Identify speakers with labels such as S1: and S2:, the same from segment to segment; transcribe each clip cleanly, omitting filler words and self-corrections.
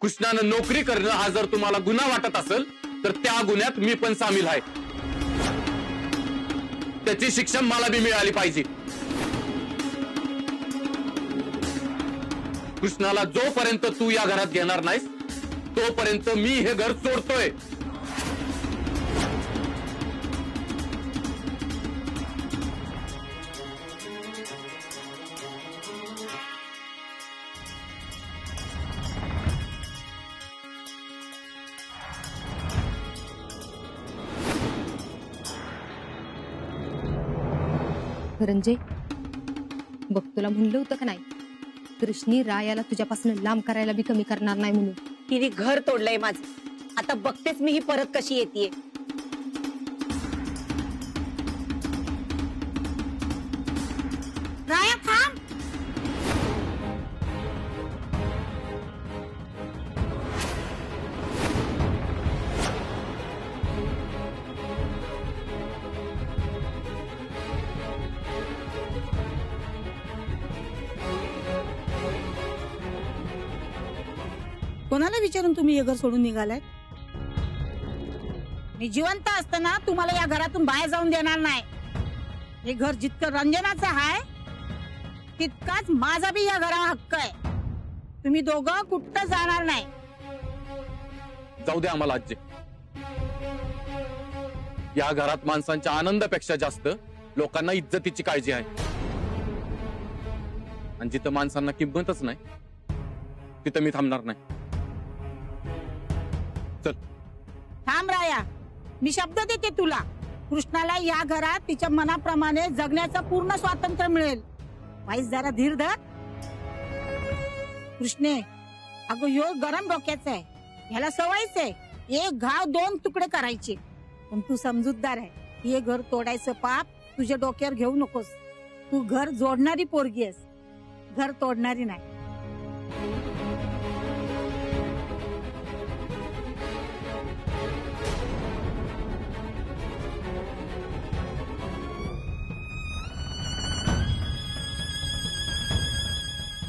S1: कृष्णानं नोकरी करणं हा जर तुम्हाला गुन्हा वाटत असेल तर त्या गुन्ह्यात मी पण सामील आहे. त्याची शिक्षा मला बी मिळाली पाहिजे. कृष्णाला जोपर्यंत तू या घरात घेणार नाहीस तोपर्यंत मी हे घर सोडतोय.
S2: रंजे, बघ तुला म्हणलं होतं का नाही, कृष्णी रायाला तुझ्यापासून लांब करायला बी कमी करणार नाही म्हणून.
S3: तिने घर तोडलंय माझं. आता बघतेच मी ही परत कशी येते. राया थांब.
S4: कोणाला विचारून तुम्ही हे घर सोडून निघालाय? मी जिवंत असताना तुम्हाला या घरातून बाहेर जाऊन देणार नाही. हे घर जितकं रंजनाचं आहे तितकाच माझा बी या घरावर हक्क आहे. तुम्ही दोघं कुठं जाणार नाही.
S1: जाऊ दे आम्हाला आजी. या घरात माणसांच्या आनंदापेक्षा जास्त लोकांना इज्जतीची काळजी आहे. आणि जिथं माणसांना किंमतच नाही तिथं मी थांबणार नाही. चल.
S4: थांब राया, मी शब्द देते तुला, कृष्णाला या घरात तिच्या मनाप्रमाणे जगण्याचं पूर्ण स्वातंत्र्य मिळेल. वाईस जरा धीर धर. कृष्णे, अगं यो गरम डोक्याचा आहे, ह्याला सवयच आहे एक घाव दोन तुकडे करायचे. पण तू समजूतदार आहे. हे घर तोडायचं पाप तुझ्या डोक्यावर घेऊ नकोस. तू घर जोडणारी पोरगी आहेस, घर तोडणारी नाही.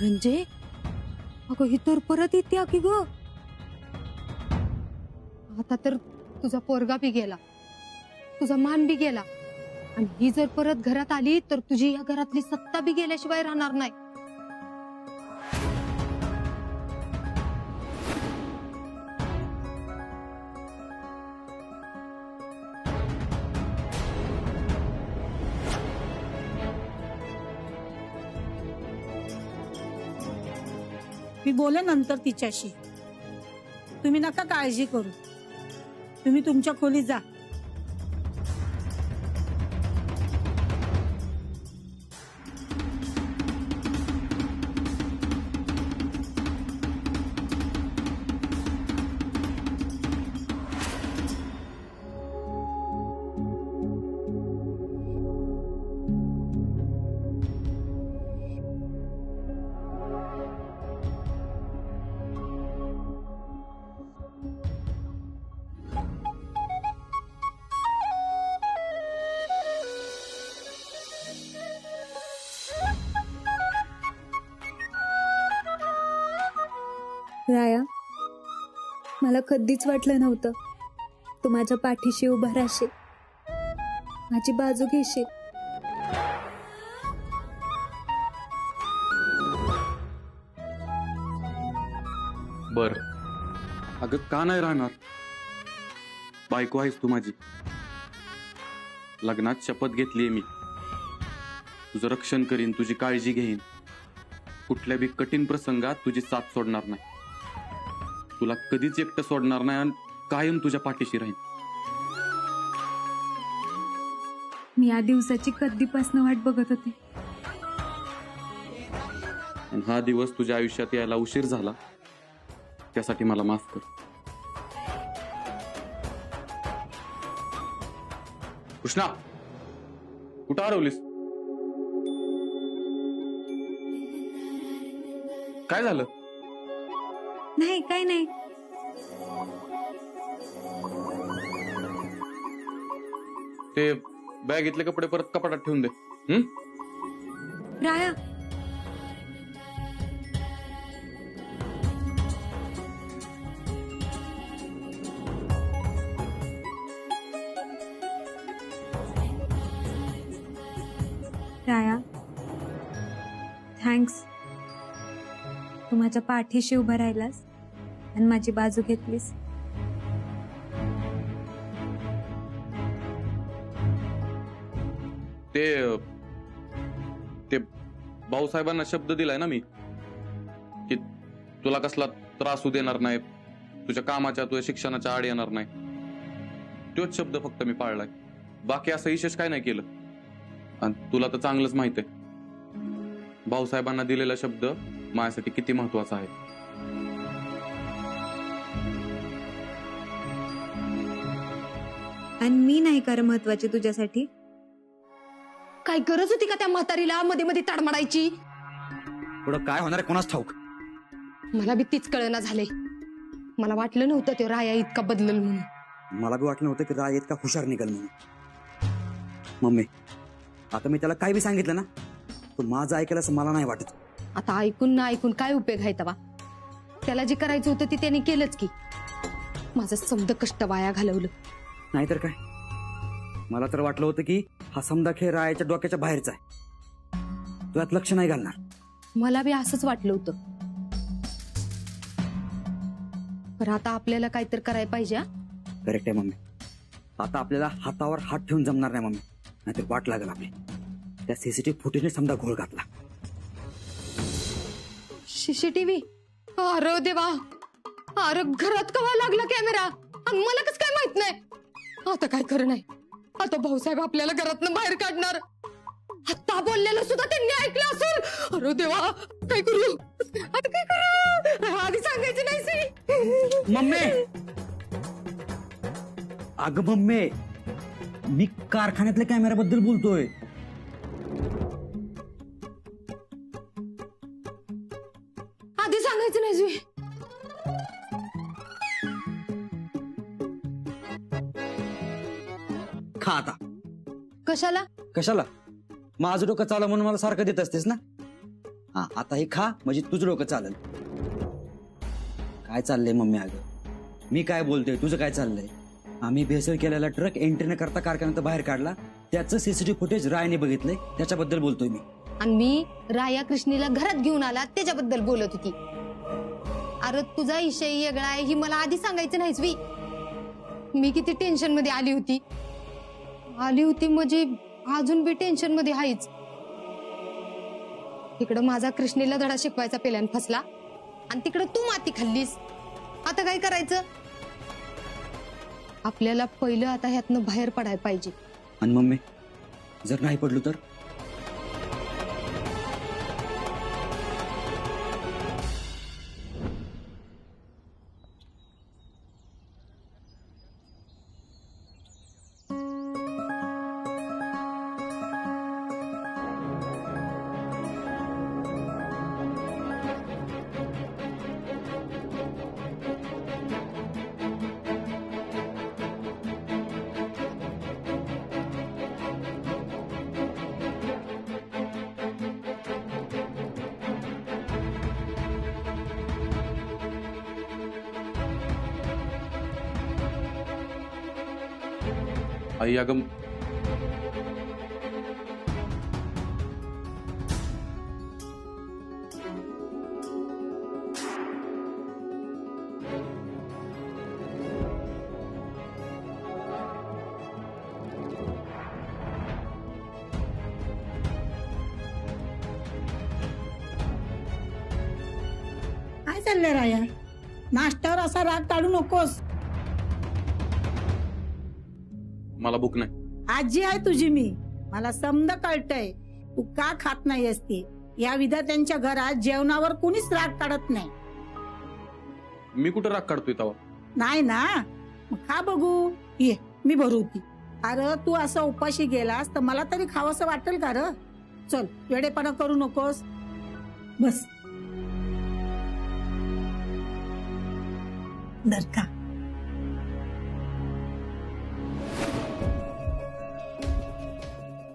S2: रंजे, अगं ही तर परत येते की ग. आता तर तुझा पोरगा बी गेला, तुझा मान बी गेला, आणि ही जर परत घरात आली तर तुझी या घरातली सत्ता बी गेल्याशिवाय राहणार नाही.
S4: मी बोले नंतर तिच्याशी. तुम्ही नका काळजी करू. तुम्ही तुमच्या खोलीत जा.
S5: राया, मला कधीच वाटलं नव्हतं तू माझ्या पाठीशी उभा राहशील, माझी बाजू घेशील.
S1: बर, अगं का नाही राहणार. बायको आहेस तू माझी. लग्नात शपथ घेतलीये मी, तुझं रक्षण करीन, तुझी काळजी घेईन, कुठल्या बी कठीण प्रसंगात तुझी साथ सोडणार नाही, तुला कधीच एकटं सोडणार नाही आणि कायम तुझ्या पाठीशी राहीन.
S5: मी या दिवसाची कधीपासून वाट बघत होते.
S1: आणि हा दिवस तुझ्या आयुष्यात यायला उशीर झाला त्यासाठी मला माफ कर. कृष्णा, कुठं हरवलीस? काय झालं?
S5: नाही, काय नाही.
S1: ते बॅगेतले कपडे परत कपाटात ठेवून दे.
S5: राया, राया, थँक्स. तू माझ्या पाठीशी उभं राहिलास आणि माझी बाजू घेतलीस.
S1: ते भाऊसाहेबांना शब्द दिलाय ना मी की तुला कसला त्रास होऊ देणार नाही, तुझ्या कामाच्या तुझ्या शिक्षणाच्या आड येणार नाही. तोच शब्द फक्त मी पाळलाय, बाकी असं विशेष काय नाही केलं. आणि तुला तर चांगलंच माहित आहे भाऊसाहेबांना दिलेला शब्द माझ्यासाठी किती महत्वाचा आहे.
S5: आणि मी नाही का महत्वाची तुझ्यासाठी?
S2: काय गरज होती का त्या म्हातारीला मध्ये मध्ये तडमडायची?
S6: पुढं काय होणार आहे कोणाच ठाऊक.
S2: मला बी तीच कळना झाले. मला वाटलं नव्हतं ते राया इतका बदलल म्हणून.
S6: मला बी वाटलं नव्हतं की राय इतका हुशार निघाल म्हणून. मम्मी, आता मी त्याला काय बी सांगितलं ना, तो माझं ऐकायला असं मला नाही वाटत.
S2: आता ऐकून ना ऐकून काय उपयोग आहे तवा? त्याला जे करायचं होतं ते त्याने केलंच की. माझं समद कष्ट वाया घालवलं.
S6: नाहीतर काय, मला तर वाटलं होतं की हा समदा खेळ रायाच्या डोक्याच्या बाहेरचा आहे, तो यात लक्ष नाही घालणार.
S2: मला बी असंच वाटलं होतं. पण आता आपल्याला काहीतरी करायला पाहिजे.
S6: करेक्ट आहे मम्मी. आता आपल्याला हातावर हात ठेवून जमणार नाही मम्मी, नाहीतर वाट लागेल आपली. त्या सीसीटीव्ही फुटेजने समजा घोळ घातला.
S2: सीसीटीव्ही? अरे देवा, अरे घरात कवा लागला कॅमेरा आणि मला कसं काय माहित नाही. आता काय खरं नाही. आता भाऊसाहेब आपल्याला घरातनं बाहेर काढणार. आता बोललेलं सुद्धा त्यांनी ऐकलं असेल. अरे देवा, काय करू आता? काय करू? आधी सांगायचं नाही सी.
S6: मम्मी, अगं मम्मी, मी कारखान्यातल्या कॅमेऱ्याबद्दल बोलतोय.
S2: आधी सांगायचं नाही सी.
S6: खा आता.
S2: कशाला?
S6: कशाला? माझं डोकं चाललं म्हणून मला सारखं देत असतेस ना. हा, आता हे खा म्हणजे तुझं डोकं चालेल. काय चाललंय मम्मी? अगं मी काय बोलतोय, तुझं काय चाललंय? आम्ही भेसळ केलेला ट्रक एंट्री न करता कारखान्यात बाहेर काढला, त्याचं सीसीटीव्ही फुटेज रायने बघितलंय, त्याच्याबद्दल बोलतोय मी.
S2: आणि मी राया कृष्णीला घरात घेऊन आला त्याच्याबद्दल बोलत होती. अरे तुझा विषय वेगळा आहे ही मला आधी सांगायचं नाहीच वी. मी किती टेन्शन मध्ये आली होती म्हणजे अजून बी टेन्शन मध्ये आहेच. इकडं माझा कृष्णीला धडा शिकवायचा पेल्यान फसला आणि तिकडं तू माती खाल्लीस. आता काय करायचं? आपल्याला पहिलं आता ह्यातनं बाहेर पडायला पाहिजे.
S6: आणि मम्मी, जर नाही पडलो तर?
S1: आई अगं,
S4: काय चाललंय राया? नाश्त्यावर असा राग काढू नकोस.
S1: मला भूक नाही.
S4: आजी आहे तुझी मी, मला समद कळतंय तू का खात नाही असते. या विधात्यांच्या घरात जेवणावर कुणीच राग काढत नाही.
S1: मी कुठं राग काढतोय तवा?
S4: नाही ना, मग खा बघू. ये मी भरवती. अरे तू असं उपाशी गेलास तर मला तरी खावंसं वाटेल का र? चल, वेडेपणा करू नकोस, बस. धर खा.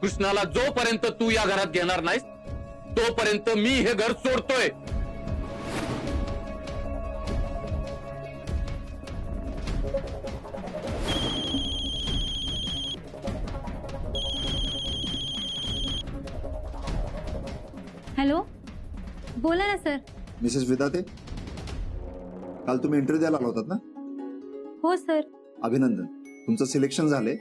S1: कृष्णाला जोपर्यंत तू या घरात घेणार नाहीस तोपर्यंत मी हे घर सोडतोय.
S5: बोला ना सर.
S7: मिसेस विदाते, काल तुम्ही इंटरव्ह्यू द्यायला आला होतात ना?
S5: हो सर.
S7: अभिनंदन, तुमचं सिलेक्शन झालंय.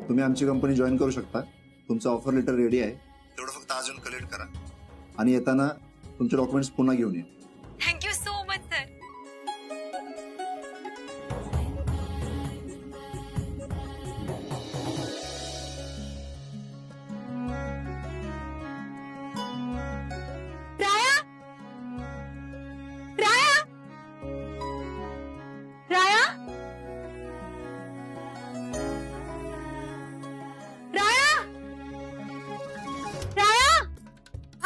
S7: तुम्ही आमची कंपनी जॉईन करू शकता. तुमचं ऑफर लेटर रेडी आहे. तेवढं फक्त अजून कलेक्ट करा आणि येताना तुमचे डॉक्युमेंट्स पुन्हा घेऊन या.
S5: Thank you so much sir. Raya, Raya, Raya, Raya, Raya,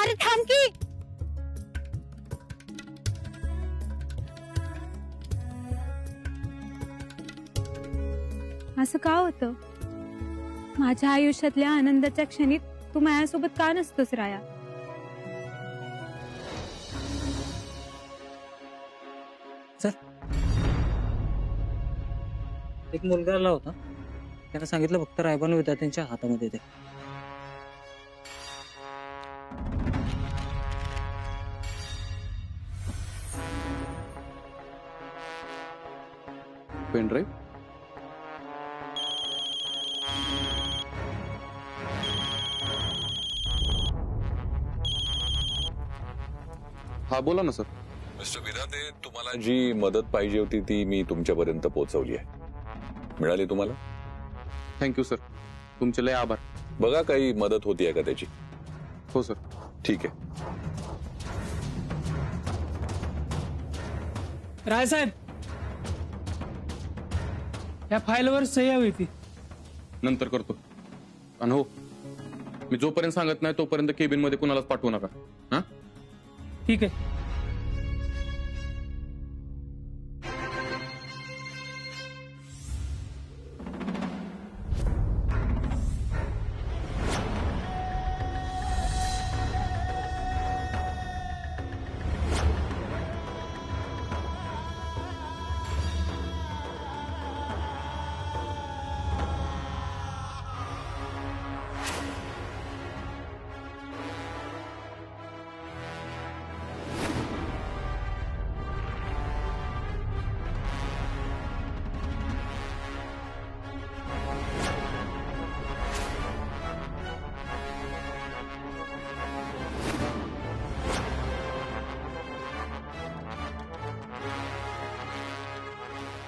S5: अरे थांब की. असं का होतं? माझ्या आयुष्यातल्या आनंदाच्या क्षणी तू माझ्यासोबत का नसतोस राया?
S8: एक मुलगा आला होता, त्यानं सांगितलं फक्त रायबान विद्यार्थ्यांच्या हातामध्ये ते.
S1: पेनड्राईव्ह. हा बोला ना सर.
S9: मिस्टर विधाते, तुम्हाला जी मदत पाहिजे होती ती मी तुमच्यापर्यंत पोहोचवली आहे. मिळाली तुम्हाला?
S1: थँक्यू सर, तुमचे लय आभार.
S9: बघा काही मदत होतीये का त्याची.
S1: हो सर.
S9: ठीक आहे.
S10: रायसाहेब, या फाईलवर सही हवी ती.
S1: नंतर करतो. आणि हो, मी जोपर्यंत सांगत नाही तोपर्यंत केबिन मध्ये कुणालाच पाठवू नका. हा,
S10: ठीक आहे.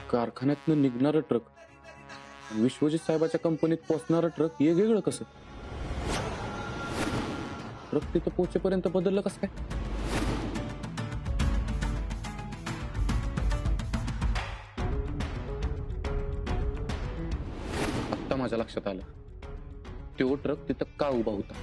S1: कारखान्यातनं निघणारं ट्रक, विश्वजित साहेबाच्या कंपनीत पोहोचणारं ट्रक हे वेगळं कसं? ट्रक तिथं पोहोचेपर्यंत बदललं कसं काय? आत्ता माझ्या लक्षात आलं, तो ट्रक तिथं का उभा होता.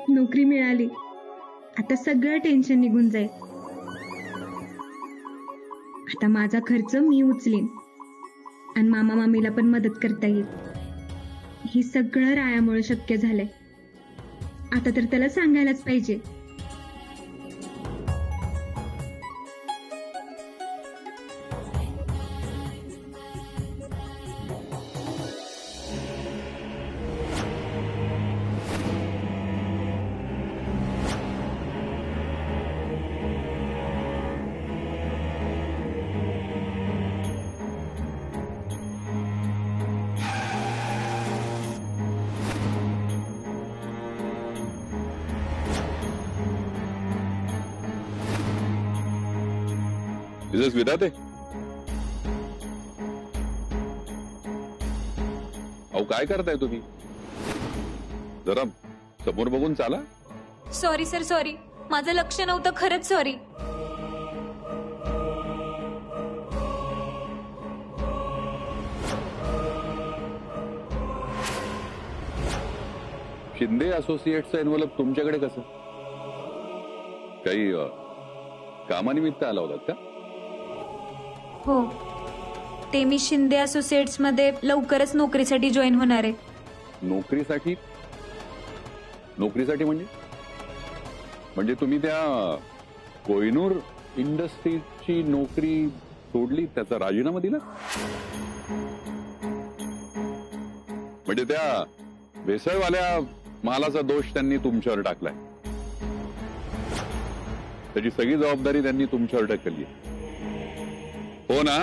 S5: नोकरी मिळाली, आता सगळं टेन्शन निघून जाईल. आता माझा खर्च मी उचलेन आणि मामा मामीला पण मदत करता येईल. हे सगळं रायामुळे शक्य झालंय. आता तर त्याला सांगायलाच पाहिजे.
S9: मिसेस विधाते, अहो काय करताय तुम्ही? जरा समोर बघून चाला.
S5: Sorry sir, sorry. माझं लक्ष नव्हतं, खरंच सॉरी.
S9: शिंदे असोसिएट्सचं एनवलप तुमच्याकडे कसं? काही कामानिमित्त आला होतात का?
S5: हो, ते मी शिंदे असोसिएट्स मध्ये लवकरच नोकरीसाठी जॉईन होणार आहे.
S9: नोकरीसाठी? नोकरीसाठी म्हणजे तुम्ही त्या कोहिनूर इंडस्ट्रीजची नोकरी सोडली, त्याचा राजीनामा दिला? म्हणजे त्या भेसळवाल्या मालाचा दोष त्यांनी तुमच्यावर टाकलाय, त्याची सगळी जबाबदारी त्यांनी तुमच्यावर टाकली, हो ना?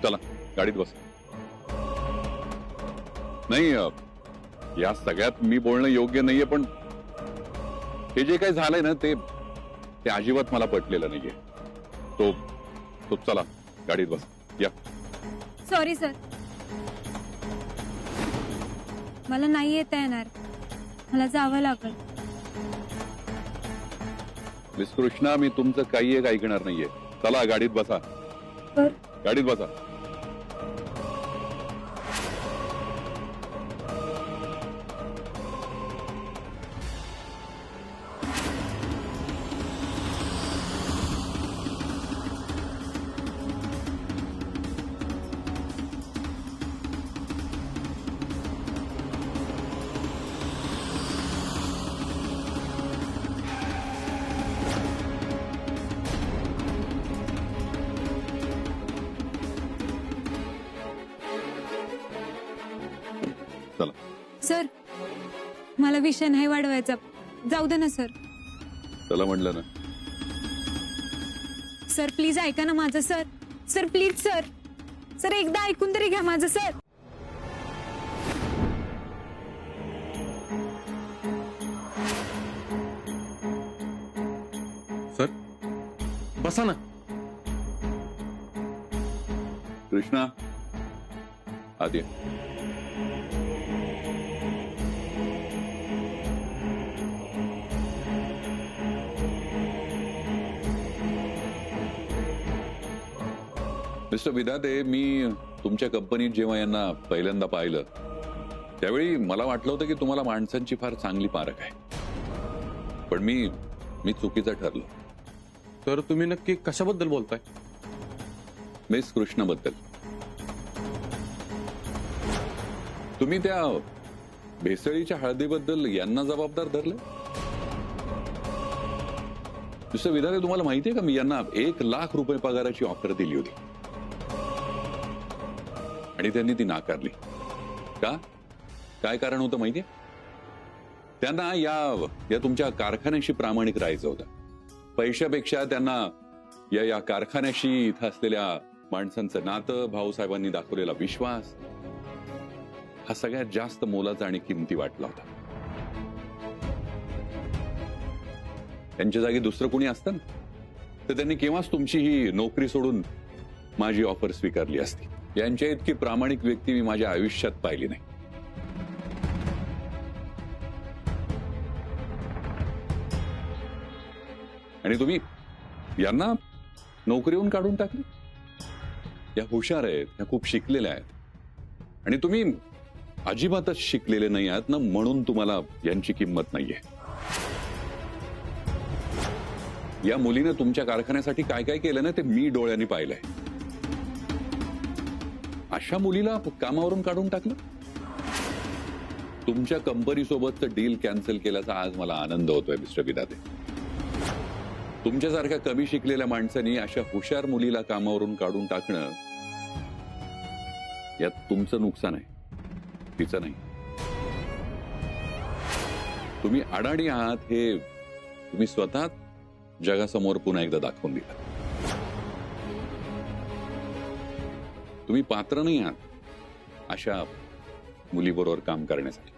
S9: चला गाडीत बस. नाही, या सगळ्यात मी बोलणं योग्य नाहीये, पण हे जे काही झालंय ना ते अजिबात मला पटलेलं नाहीये. तो चला गाडीत बस. या.
S5: सॉरी सर, मला नाही येता येणार, मला जावं लागेल.
S9: मिस कृष्णा, मी तुमचं काही एक ऐकणार नाहीये. चला गाडीत बसा. गाडीत बसा.
S5: सर, मला विषय नाही वाढवायचा, जाऊ दे ना सर.
S9: चला म्हटलं ना.
S5: सर प्लीज ऐका ना माझं. Sir sir please sir, sir एकदा ऐकून तरी घ्या माझं. सर
S1: सर बसा ना.
S9: कृष्णा आधी मिस्टर विधाते, मी तुमच्या कंपनीत जेव्हा यांना पहिल्यांदा पाहिलं त्यावेळी मला वाटलं होतं की तुम्हाला माणसांची फार चांगली पारख आहे, पण मी चुकीचं ठरलो.
S1: तर तुम्ही नक्की कशाबद्दल बोलताय?
S9: मिस कृष्णाबद्दल. तुम्ही त्या भेसळीच्या हळदीबद्दल यांना जबाबदार धरले. मिस्टर विधाते, तुम्हाला माहितीये का मी यांना 1,00,000 रुपये पगाराची ऑफर दिली होती आणि त्यांनी ती नाकारली. का? काय कारण होतं माहितीये? त्यांना या तुमच्या कारखान्याशी प्रामाणिक राहायचं होतं. पैशापेक्षा त्यांना या कारखान्याशी इथं असलेल्या माणसांचं नातं, भाऊसाहेबांनी दाखवलेला विश्वास, हा सगळ्यात जास्त मोलाचा आणि किमती वाटला होता. त्यांच्या जागी दुसरं कोणी असतं ना तर त्यांनी केव्हाच तुमची ही नोकरी सोडून माझी ऑफर स्वीकारली असती. यांच्या इतकी प्रामाणिक व्यक्ती मी माझ्या आयुष्यात पाहिली नाही. आणि तुम्ही यांना नोकरीहून काढून टाकले. या हुशार आहेत, या खूप शिकलेल्या आहेत आणि तुम्ही अजिबातच शिकलेले नाही आहात ना, म्हणून तुम्हाला यांची किंमत नाहीये. या मुलीने तुमच्या कारखान्यासाठी काय काय केलं ना ते मी डोळ्यांनी पाहिलंय. अशा मुलीला कामावरून काढून टाकलं. तुमच्या कंपनी सोबतचं डील कॅन्सल केल्याचा आज मला आनंद होतोय मिस्टर विधाते. तुमच्यासारख्या कमी शिकलेल्या माणसांनी अशा हुशार मुलीला कामावरून काढून टाकणं, यात तुमचं नुकसान आहे, तिचं नाही. तुम्ही अडाणी आहात हे तुम्ही स्वतः जगासमोर पुन्हा एकदा दाखवून दिलं. तुम्ही पात्र नाही आहात अशा मुलीबरोबर काम करण्यासाठी.